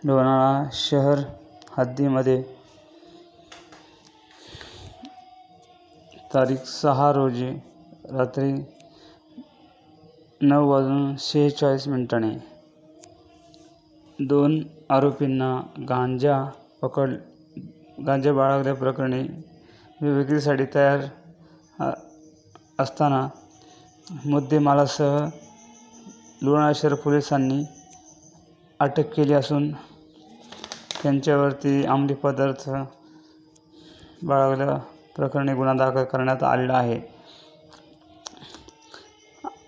लोणावळा शहर हद्दीमध्ये तारीख 6 रोजी रात्री 9:46 2 आरोपींना गांजा बाळगल्याप्रकरणी विक्रीसाठी तयार असताना मुद्देमालासह लोणावळा शहर पोलिसांनी अटक केली असून त्यांच्यावरती अंमली पदार्थ बाळगल्याप्रकरणी गुन्हा दाखल करण्यात आलेला आहे.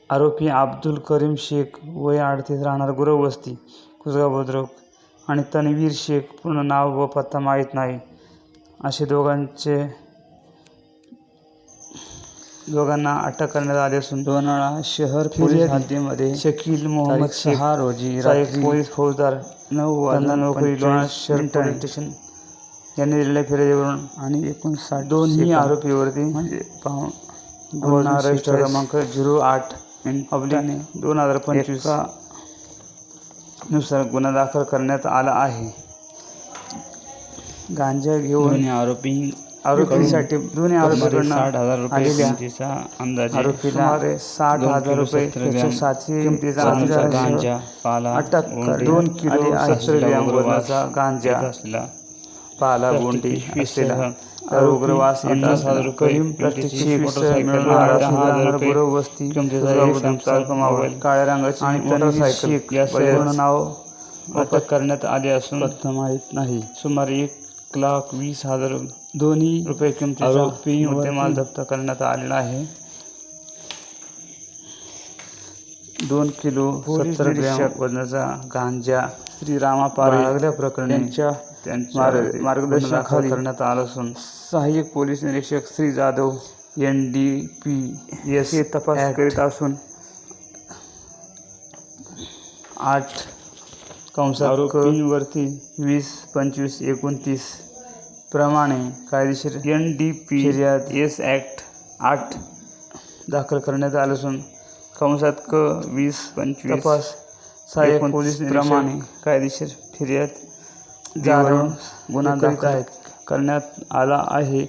आरोपी अब्दुल करीम शेख वय 38 राहणार गुरव वस्ती कुसगाव बुद्रुक आणि तन्वीर शेख पूर्ण नाव व पत्ता माहीत नाही असे दोघांना अटक करण्यात आली असून लोणावळा शहर पोलीस हद्दीमध्ये शकील मोहम्मद 6 रोजी रात्री पोलीस फौजदार 9 नोकरी लोणावळा शहर पोलीस स्टेशन यांनी दिलेल्या फिर्यादीवरून आणि 59 दोन्ही आरोपीवरती म्हणजे गुन्हा रजिस्टर क्रमांक 08/2025 नुसार गुन्हा दाखल करण्यात आला आहे. गांजा घेऊन आरोपीसाठी दोन्ही आरोपींकडून 60,000 रुपये किमतीचा अंदाजे आरोपीला 60,000 रुपये किमतीचा गांजा अटक 2 किलो 70 ग्रॅम वजनाचा गांजा असलेला पाला बोंडी असलेला उग्रवास करीम प्लास्टिकची मोटरसायकल गुरव वस्ती मोबाईल काळ्या रंगाची मोटरसायकल नाव अटक करण्यात आले असून पत्ता माहीत नाही. सुमारे 1,20,000 दोन्ही रुपये किमतीचा मुद्देमाल जप्त करण्यात आलेला आहे. 2 किलो 70 ग्रॅम वजनाचा गांजा श्रीरामा बाळगल्या प्रकरणी त्यांच्या मार्गदर्शनाखाली करण्यात आला असून सहाय्यक पोलीस निरीक्षक श्री जाधव NDPS हे तपास करीत असून 8 आरोपींवरती 20, 25, 29 प्रमाणे कायदेशीर NDPS ॲक्ट 8 दाखल करण्यात आले असून क 20, 25 तपास सहाय्यक पोलीस प्रमाणे कायदेशीर फिर्याद देऊन गुन्हा दाखल करण्यात आला आहे.